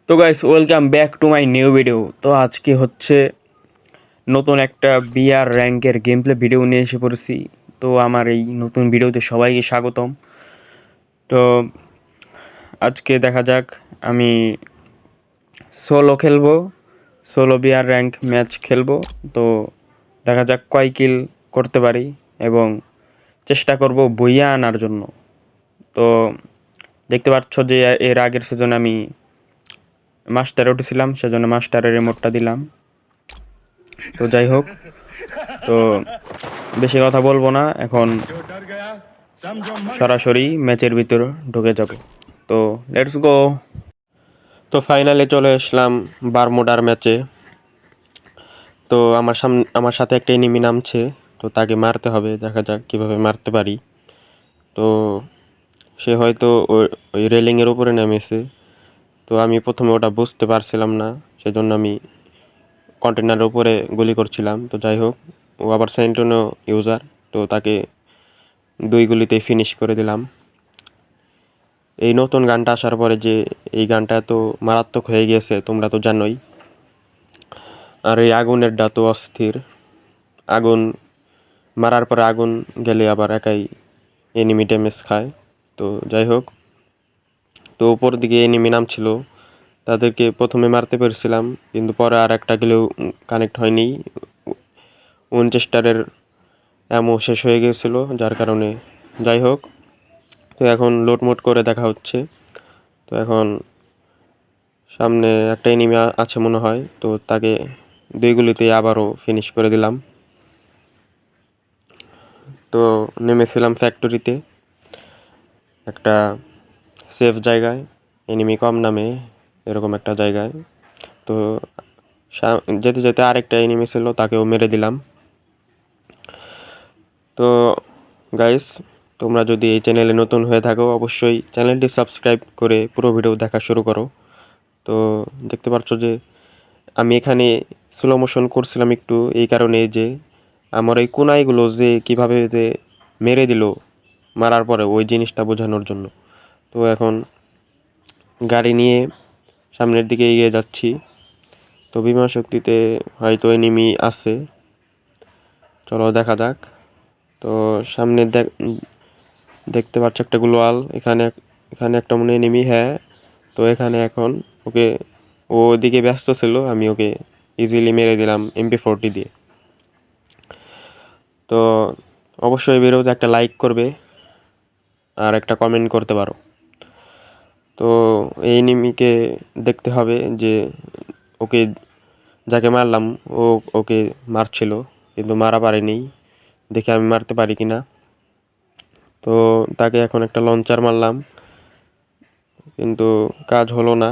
তো guys, welcome back to my new video. তো আজকে হচ্ছে নতুন একটা বিআর র্যাঙ্কের গেম প্লে ভিডিও নিয়ে এসে পড়েছি। তো আমার এই নতুন ভিডিওতে সবাইকে স্বাগতম। তো আজকে দেখা যাক, আমি সোলো খেলবো, সোলো বিআর র্যাঙ্ক ম্যাচ খেলবো। তো দেখা যাক কয় কিল করতে পারি এবং চেষ্টা করব বইয়া আনার জন্য। তো দেখতে পাচ্ছ যে এর আগের সিজনে আমি মাস্টারে উঠেছিলাম, সেজন্য মাস্টারের রিমোটটা দিলাম। তো যাই হোক, তো বেশি কথা বলবো না, এখন সরাসরি ম্যাচের ভিতর ঢুকে যাব। তো লেটস গো। তো ফাইনালে চলে আসলাম বারমুডার ম্যাচে। তো আমার সাথে একটা এনিমি নামছে, তো তাকে মারতে হবে। দেখা যাক কিভাবে মারতে পারি। তো সে হয়তো ওই রেলিংয়ের উপরে নেমেছে। তো আমি প্রথমে ওটা বুঝতে পারছিলাম না, সেজন্য আমি কন্টেনারের উপরে গুলি করছিলাম। তো যাই হোক, ও আবার সেন্টোনো ইউজার, তো তাকে 2 গুলিতেই ফিনিশ করে দিলাম। এই নতুন গানটা আসার পরে যে এই গানটা তো মারাত্মক হয়ে গিয়েছে, তোমরা তো জানোই। আর এই আগুনের ডা তো অস্থির। আগুন মারার পরে আগুন গেলে আবার একাই এনিমি ড্যামেজ খায়। তো যাই হোক, তো উপর দিকে এনিমি নামছিল, তাদেরকে প্রথমে মারতে পেরেছিলাম, কিন্তু পরে আর একটা গেলেও কানেক্ট হয়নি। উইনচেস্টারের অ্যামো শেষ হয়ে গিয়েছিল, যার কারণে। যাই হোক, তো এখন লোডমোড করে দেখা হচ্ছে। তো এখন সামনে একটা এনিমি আছে মনে হয়, তো তাকে 2 গুলিতে আবারও ফিনিশ করে দিলাম। তো নেমেছিলাম ফ্যাক্টরিতে, একটা সেফ জায়গায়, এনিমি কম নামে এরকম একটা জায়গায়। তো যেতে যেতে আরেকটা এনিমি ছিল, তাকেও মেরে দিলাম। তো গাইস, তোমরা যদি এই চ্যানেলে নতুন হয়ে থাকো, অবশ্যই চ্যানেলটি সাবস্ক্রাইব করে পুরো ভিডিও দেখা শুরু করো। তো দেখতে পাচ্ছ যে আমি এখানে স্লো মোশন করছিলাম একটু, এই কারণে যে আমার এই কোনাইগুলো যে কিভাবে যে মেরে দিল মারার পরে, ওই জিনিসটা বোঝানোর জন্য। তো এখন গাড়ি নিয়ে সামনের দিকে এগিয়ে যাচ্ছি। তো বিমান শক্তিতে হয়তো এনিমি আছে, চলো দেখা যাক। তো সামনে দেখতে পাচ্ছ একটা গ্লোয়াল, এখানে এখানে একটা মনে এনিমি। হ্যাঁ, তো এখানে এখন ওকে, ও ওদিকে ব্যস্ত ছিল, আমি ওকে ইজিলি মেরে দিলাম MP40 দিয়ে। তো অবশ্যই ভিডিওতে একটা লাইক করবে আর একটা কমেন্ট করতে পারো। তো এই এনিমিকে দেখতে হবে যে ওকে যাকে মারলাম ও ওকে মারছিল, কিন্তু মারা পারেনি, দেখে আমি মারতে পারি কিনা। তো তাকে এখন একটা লঞ্চার মারলাম, কিন্তু কাজ হলো না।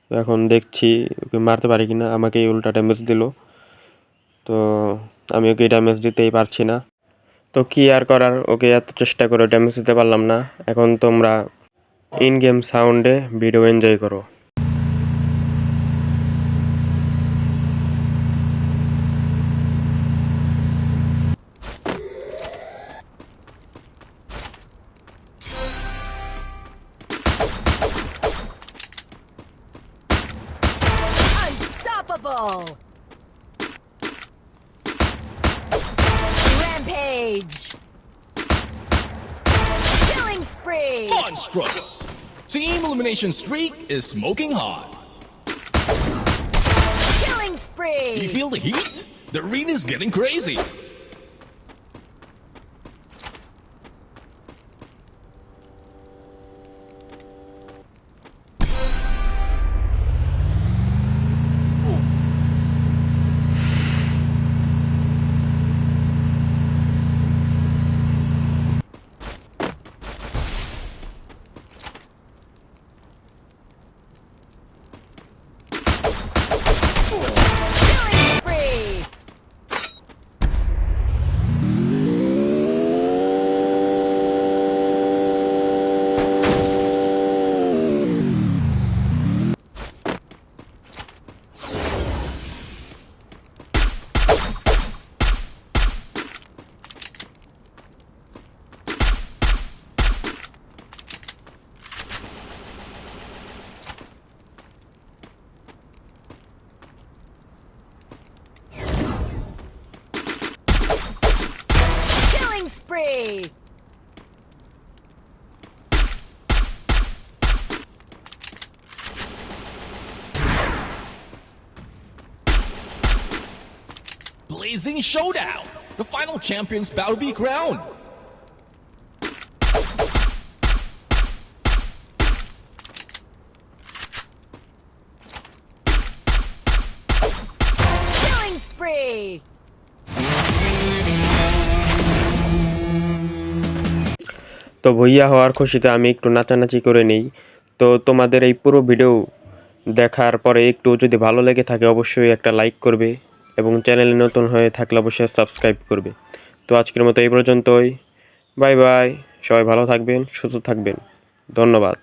তো এখন দেখছি ওকে মারতে পারি কিনা, আমাকে উল্টা ড্যামেজ দিল। তো আমি ওকে ড্যামেজ দিতেই পারছি না। তো কি আর করার, ওকে এত চেষ্টা করে ড্যামেজ দিতে পারলাম না। এখন তোমরা ইন গেম সাউন্ডে ভিডিও এনজয় করো। Unstoppable! Rampage! Killing spree! Monstrous! Team Elimination Streak is smoking hot. Killing spree! You feel the heat? The arena's getting crazy. Killing spree! amazing showdown. The final champion's about to be crowned. Killing spree. তো ভুইয়া হওয়ার খুশিতে আমি একটু নাচানাচি করে নিই। তো তোমাদের এই পুরো ভিডিও দেখার পরে একটু যদি ভালো লেগে থাকে অবশ্যই একটা লাইক করবে এবং চ্যানেলে নতুন হয়ে থাকলে অবশ্যই সাবস্ক্রাইব করবে। তো আজকের মতো এই পর্যন্তই। Bye bye. সবাই ভালো থাকবেন, সুস্থ থাকবেন। ধন্যবাদ।